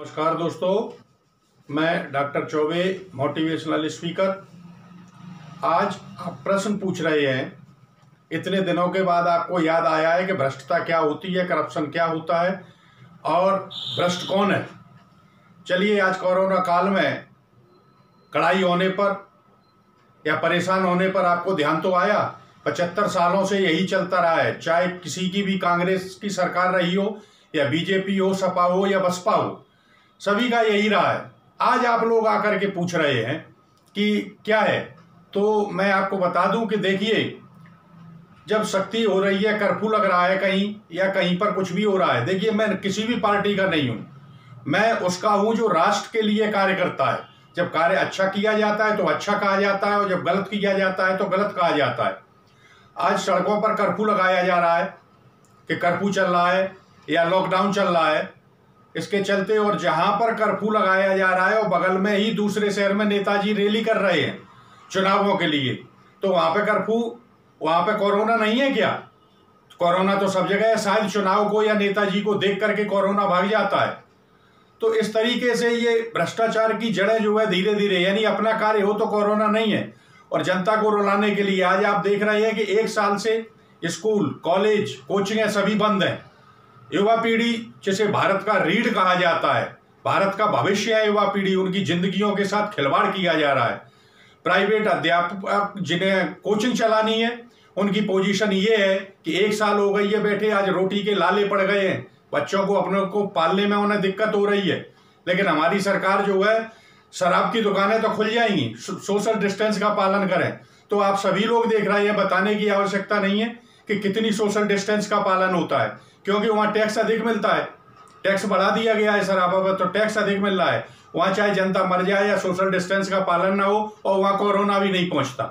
नमस्कार दोस्तों, मैं डॉक्टर चौबे, मोटिवेशनल स्पीकर। आज आप प्रश्न पूछ रहे हैं, इतने दिनों के बाद आपको याद आया है कि भ्रष्टता क्या होती है, करप्शन क्या होता है और भ्रष्ट कौन है। चलिए, आज कोरोना काल में कड़ाई होने पर या परेशान होने पर आपको ध्यान तो आया। 75 सालों से यही चलता रहा है, चाहे किसी की भी कांग्रेस की सरकार रही हो या बीजेपी हो, सपा हो या बसपा हो, सभी का यही रहा है। आज आप लोग आकर के पूछ रहे हैं कि क्या है, तो मैं आपको बता दूं कि देखिए, जब सख्ती हो रही है, कर्फ्यू लग रहा है कहीं या कहीं पर कुछ भी हो रहा है, देखिए मैं किसी भी पार्टी का नहीं हूं, मैं उसका हूं जो राष्ट्र के लिए कार्य करता है। जब कार्य अच्छा किया जाता है तो अच्छा कहा जाता है और जब गलत किया जाता है तो गलत कहा जाता है। आज सड़कों पर कर्फ्यू लगाया जा रहा है कि कर्फ्यू चल रहा है या लॉकडाउन चल रहा है, इसके चलते, और जहां पर कर्फ्यू लगाया जा रहा है और बगल में ही दूसरे शहर में नेताजी रैली कर रहे हैं चुनावों के लिए, तो वहां पे कर्फ्यू, वहां पे कोरोना नहीं है क्या? कोरोना तो सब जगह है, शायद चुनाव को या नेताजी को देख करके कोरोना भाग जाता है। तो इस तरीके से ये भ्रष्टाचार की जड़ें जो है धीरे धीरे, यानी अपना कार्य हो तो कोरोना नहीं है, और जनता को रुलाने के लिए आज आप देख रहे हैं कि 1 साल से स्कूल, कॉलेज, कोचिंग सभी बंद हैं। युवा पीढ़ी, जिसे भारत का रीढ़ कहा जाता है, भारत का भविष्य है युवा पीढ़ी, उनकी जिंदगियों के साथ खिलवाड़ किया जा रहा है। प्राइवेट अध्यापक जिन्हें कोचिंग चलानी है, उनकी पोजीशन ये है कि 1 साल हो गई है बैठे, आज रोटी के लाले पड़ गए हैं, बच्चों को अपने को पालने में उन्हें दिक्कत हो रही है। लेकिन हमारी सरकार जो है, शराब की दुकानें तो खुल जाएंगी, सोशल डिस्टेंस का पालन करें। तो आप सभी लोग देख रहे हैं, बताने की आवश्यकता नहीं है कि कितनी सोशल डिस्टेंस का पालन होता है, क्योंकि वहाँ टैक्स अधिक मिलता है। टैक्स बढ़ा दिया गया है शराबा पर, तो टैक्स अधिक मिल रहा है। वहाँ चाहे जनता मर जाए या सोशल डिस्टेंस का पालन ना हो, और वहाँ कोरोना भी नहीं पहुँचता।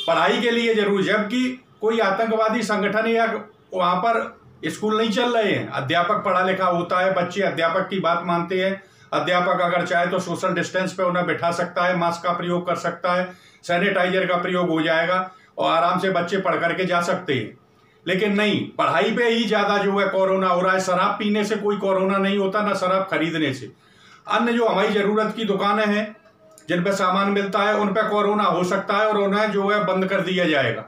पढ़ाई के लिए जरूर, जबकि कोई आतंकवादी संगठन या वहाँ पर स्कूल नहीं चल रहे हैं, अध्यापक पढ़ा लिखा होता है, बच्चे अध्यापक की बात मानते हैं। अध्यापक अगर चाहे तो सोशल डिस्टेंस पे उन्हें बिठा सकता है, मास्क का प्रयोग कर सकता है, सैनिटाइजर का प्रयोग हो जाएगा और आराम से बच्चे पढ़ करके जा सकते हैं। लेकिन नहीं, पढ़ाई पे ही ज्यादा जो है कोरोना हो रहा है। शराब पीने से कोई कोरोना नहीं होता, ना शराब खरीदने से। अन्य जो हमारी जरूरत की दुकानें हैं, जिन पे सामान मिलता है, उन पे कोरोना हो सकता है और उन्हें जो है बंद कर दिया जाएगा,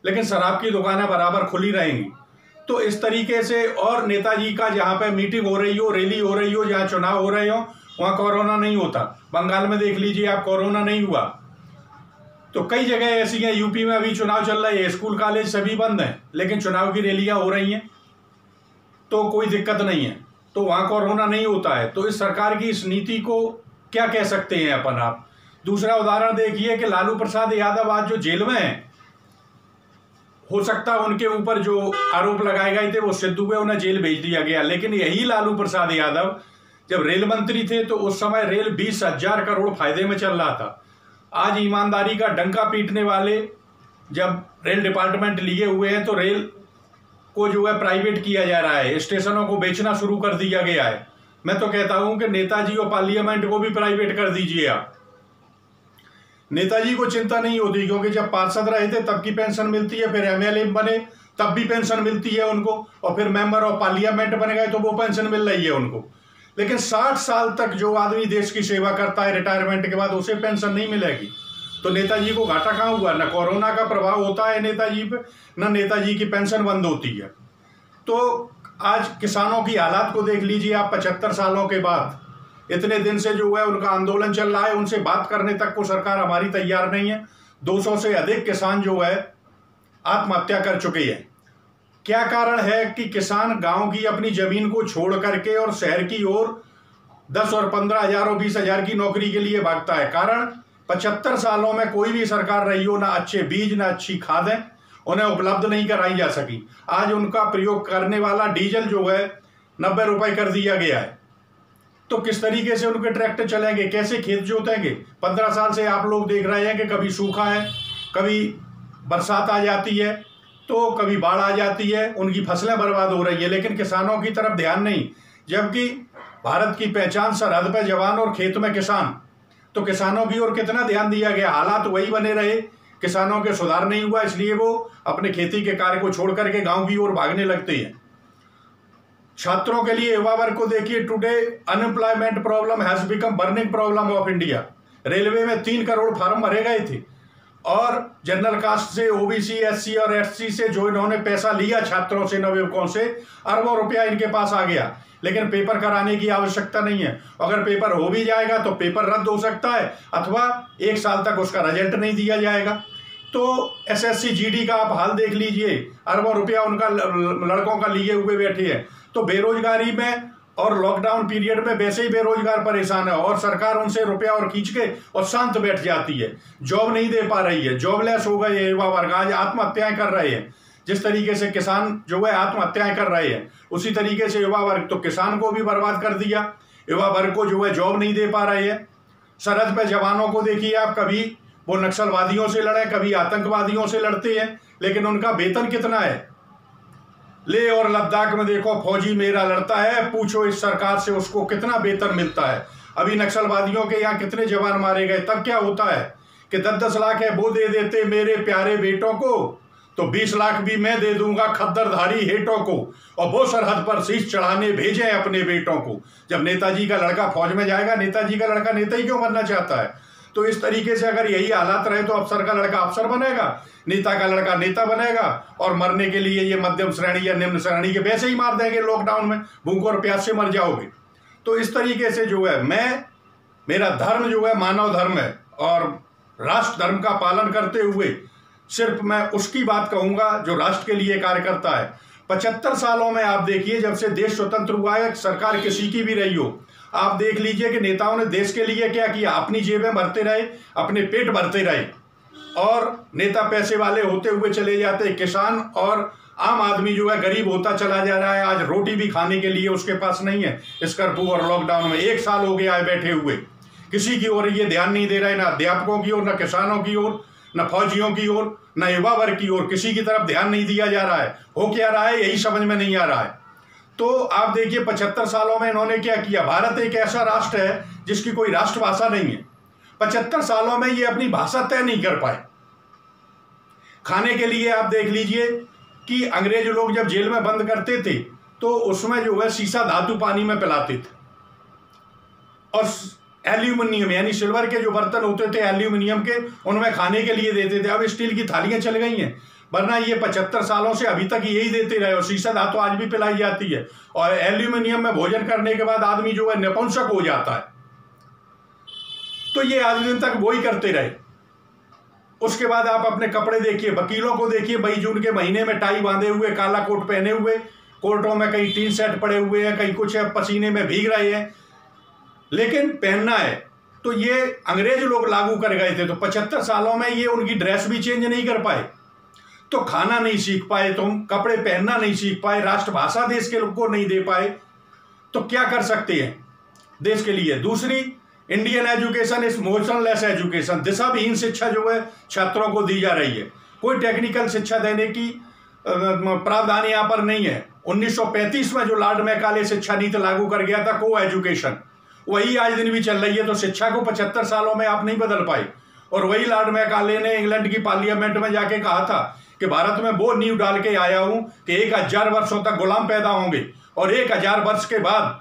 लेकिन शराब की दुकानें बराबर खुली रहेंगी। तो इस तरीके से, और नेताजी का जहाँ पे मीटिंग हो रही हो, रैली हो रही हो, जहाँ चुनाव हो रहे हो, वहाँ कोरोना नहीं होता। बंगाल में देख लीजिए आप, कोरोना नहीं हुआ। तो कई जगह ऐसी हैं, यूपी में अभी चुनाव चल रहा है, स्कूल कॉलेज सभी बंद हैं, लेकिन चुनाव की रैलियां हो रही हैं, तो कोई दिक्कत नहीं है, तो वहां कोरोना नहीं होता है। तो इस सरकार की इस नीति को क्या कह सकते हैं अपन आप? दूसरा उदाहरण देखिए कि लालू प्रसाद यादव आज जो जेल में है, हो सकता है उनके ऊपर जो आरोप लगाए गए थे वो सिद्ध हुए, उन्हें जेल भेज दिया गया। लेकिन यही लालू प्रसाद यादव जब रेल मंत्री थे तो उस समय रेल 20,000 करोड़ फायदे में चल रहा था। आज ईमानदारी का डंका पीटने वाले जब रेल डिपार्टमेंट लिए हुए हैं, तो रेल को जो है प्राइवेट किया जा रहा है, स्टेशनों को बेचना शुरू कर दिया गया है। मैं तो कहता हूं कि नेताजी और पार्लियामेंट को भी प्राइवेट कर दीजिए आप। नेताजी को चिंता नहीं होती, क्योंकि जब पार्षद रहे थे तब की पेंशन मिलती है, फिर एमएलए बने तब भी पेंशन मिलती है उनको, और फिर मेंबर ऑफ पार्लियामेंट बन गए तो वो पेंशन मिल रही है उनको। लेकिन 60 साल तक जो आदमी देश की सेवा करता है, रिटायरमेंट के बाद उसे पेंशन नहीं मिलेगी। तो नेताजी को घाटा कहाँ हुआ? न कोरोना का प्रभाव होता है नेताजी पे, न नेताजी की पेंशन बंद होती है। तो आज किसानों की हालात को देख लीजिए आप, 75 सालों के बाद, इतने दिन से जो है उनका आंदोलन चल रहा है, उनसे बात करने तक को सरकार हमारी तैयार नहीं है। 200 से अधिक किसान जो है आत्महत्या कर चुके हैं। क्या कारण है कि किसान गांव की अपनी जमीन को छोड़ करके और शहर की ओर 10 और 15 हजार और 20 हजार की नौकरी के लिए भागता है? कारण 75 सालों में कोई भी सरकार रही हो, ना अच्छे बीज ना अच्छी खादें उन्हें उपलब्ध नहीं कराई जा सकी। आज उनका प्रयोग करने वाला डीजल जो है 90 रुपए कर दिया गया है। तो किस तरीके से उनके ट्रैक्टर चलेंगे, कैसे खेत जोतेंगे? 15 साल से आप लोग देख रहे हैं कि कभी सूखा है, कभी बरसात आ जाती है, तो कभी बाढ़ आ जाती है, उनकी फसलें बर्बाद हो रही है, लेकिन किसानों की तरफ ध्यान नहीं। जबकि भारत की पहचान सरहद पे जवान और खेत में किसान, तो किसानों की ओर कितना ध्यान दिया गया? हालात वही बने रहे, किसानों के सुधार नहीं हुआ, इसलिए वो अपने खेती के कार्य को छोड़ करके गांव की ओर भागने लगते हैं। छात्रों के लिए, युवा वर्ग को देखिए, today unemployment problem has become burning problem of India. Railway में 3 करोड़ फार्म भरे गए थे और जनरल कास्ट से, ओबीसी, एससी और एससी से जो इन्होंने पैसा लिया छात्रों से, नवयुवकों से, अरबों रुपया इनके पास आ गया, लेकिन पेपर कराने की आवश्यकता नहीं है। अगर पेपर हो भी जाएगा तो पेपर रद्द हो सकता है अथवा 1 साल तक उसका रिजल्ट नहीं दिया जाएगा। तो एसएससी जीडी का आप हाल देख लीजिए, अरबों रुपया उनका लड़कों का लिए हुए बैठे हैं। तो बेरोजगारी में और लॉकडाउन पीरियड में वैसे ही बेरोजगार परेशान है और सरकार उनसे रुपया और खींच के और शांत बैठ जाती है, जॉब नहीं दे पा रही है, जॉबलेस हो गए युवा वर्ग, आज आत्महत्याएं कर रहे हैं। जिस तरीके से किसान जो है आत्महत्याएं कर रहे हैं, उसी तरीके से युवा वर्ग तो किसान को भी बर्बाद कर दिया, युवा वर्ग को जो है जॉब नहीं दे पा रहे हैं। सरहद पे जवानों को देखिए आप, कभी वो नक्सलवादियों से लड़े, कभी आतंकवादियों से लड़ते हैं, लेकिन उनका वेतन कितना है? ले और लद्दाख में देखो, फौजी मेरा लड़ता है, पूछो इस सरकार से उसको कितना वेतन मिलता है। अभी नक्सलवादियों के यहाँ कितने जवान मारे गए, तब क्या होता है कि 10-10 लाख है वो दे देते मेरे प्यारे बेटों को, तो 20 लाख भी मैं दे दूंगा खद्दरधारी हेटों को, और वो सरहद पर शीश चढ़ाने भेजें अपने बेटों को। जब नेताजी का लड़का फौज में जाएगा, नेताजी का लड़का नेता ही क्यों बनना चाहता है? तो इस तरीके से अगर यही हालात रहे तो अफसर का लड़का अफसर बनेगा, नेता का लड़का नेता बनेगा, और मरने के लिए ये मध्यम श्रेणी या निम्न श्रेणी के वैसे ही मार देंगे लॉकडाउन में, भूख और प्यास से मर जाओगे। तो इस तरीके से जो है मेरा धर्म जो है मानव धर्म है, और राष्ट्र धर्म का पालन करते हुए सिर्फ मैं उसकी बात कहूंगा जो राष्ट्र के लिए कार्य करता है। 75 सालों में आप देखिए, जब से देश स्वतंत्र हुआ है, सरकार किसी की भी रही हो, आप देख लीजिए कि नेताओं ने देश के लिए क्या किया। अपनी जेबें भरते रहे, अपने पेट भरते रहे, और नेता पैसे वाले होते हुए चले जाते, किसान और आम आदमी जो है गरीब होता चला जा रहा है। आज रोटी भी खाने के लिए उसके पास नहीं है। इस कर्फ्यू और लॉकडाउन में 1 साल हो गया है बैठे हुए, किसी की ओर ये ध्यान नहीं दे रहे, ना अध्यापकों की ओर, ना किसानों की ओर, न फौजियों की ओर, न युवा वर्ग की ओर, किसी की तरफ ध्यान नहीं दिया जा रहा है। हो क्या रहा है यही समझ में नहीं आ रहा है। तो आप देखिए 75 सालों में इन्होंने क्या किया। भारत एक ऐसा राष्ट्र है जिसकी कोई राष्ट्रभाषा नहीं है। 75 सालों में ये अपनी भाषा तय नहीं कर पाए। खाने के लिए आप देख लीजिए कि अंग्रेज लोग जब जेल में बंद करते थे तो उसमें जो है शीशा धातु पानी में पिलाते थे, और एल्यूमिनियम यानी सिल्वर के जो बर्तन होते थे एल्यूमिनियम के, उनमें खाने के लिए देते थे। अब स्टील की थालियां चल गई हैं, वरना ये 75 सालों से अभी तक यही देते रहे, और शीशा धातु आज भी पिलाई जाती है। और एल्यूमिनियम में भोजन करने के बाद आदमी जो है नपुंसक हो जाता है। तो ये आज दिन तक वही करते रहे। उसके बाद आप अपने कपड़े देखिए, वकीलों को देखिए, मई जून के महीने में टाई बांधे हुए, काला कोट पहने हुए, कोर्टों में कहीं टीन सेट पड़े हुए हैं, कहीं कुछ है, पसीने में भीग रहे हैं, लेकिन पहनना है। तो ये अंग्रेज लोग लागू कर गए थे, तो 75 सालों में ये उनकी ड्रेस भी चेंज नहीं कर पाए, तो खाना नहीं सीख पाए, तो कपड़े पहनना नहीं सीख पाए, राष्ट्रभाषा देश के लोग को नहीं दे पाए, तो क्या कर सकते हैं देश के लिए। दूसरी, Indian education is motionless education, दिशाविहीन शिक्षा जो है छात्रों को दी जा रही है। कोई टेक्निकल शिक्षा देने की प्रावधान यहाँ पर नहीं है। 1935 में जो लॉर्ड मैकाले शिक्षा नीति लागू कर गया था, को एजुकेशन, वही आज दिन भी चल रही है। तो शिक्षा को 75 सालों में आप नहीं बदल पाए। और वही लॉर्ड मैकाले ने इंग्लैंड की पार्लियामेंट में जाके कहा था कि भारत में वो नींव डाल के आया हूं कि 1000 वर्षों तक गुलाम पैदा होंगे, और 1000 वर्ष के बाद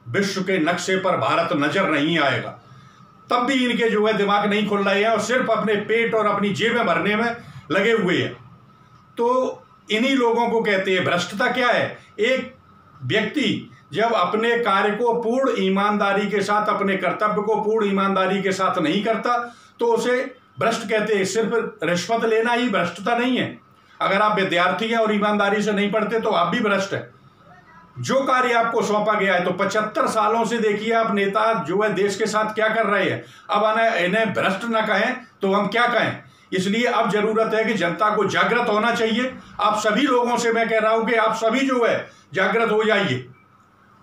विश्व के नक्शे पर भारत नजर नहीं आएगा। तब भी इनके जो है दिमाग नहीं खुल रहे हैं, और सिर्फ अपने पेट और अपनी जेबें भरने में लगे हुए हैं। तो इन्हीं लोगों को कहते हैं भ्रष्टता। क्या है? एक व्यक्ति जब अपने कार्य को पूर्ण ईमानदारी के साथ, अपने कर्तव्य को पूर्ण ईमानदारी के साथ नहीं करता, तो उसे भ्रष्ट कहते हैं। सिर्फ रिश्वत लेना ही भ्रष्टता नहीं है। अगर आप विद्यार्थी हैं और ईमानदारी से नहीं पढ़ते तो आप भी भ्रष्ट हैं। जो कार्य आपको सौंपा गया है, तो 75 सालों से देखिए आप नेता जो है देश के साथ क्या कर रहे हैं। अब इन्हें भ्रष्ट ना कहें तो हम क्या कहें। इसलिए अब जरूरत है कि जनता को जागृत होना चाहिए। आप सभी लोगों से मैं कह रहा हूं कि आप सभी जो है जागृत हो जाइए,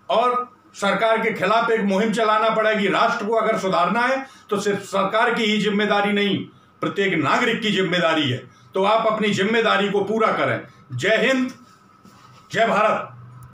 और सरकार के खिलाफ एक मुहिम चलाना पड़ेगी। राष्ट्र को अगर सुधारना है तो सिर्फ सरकार की ही जिम्मेदारी नहीं, प्रत्येक नागरिक की जिम्मेदारी है। तो आप अपनी जिम्मेदारी को पूरा करें। जय हिंद, जय भारत।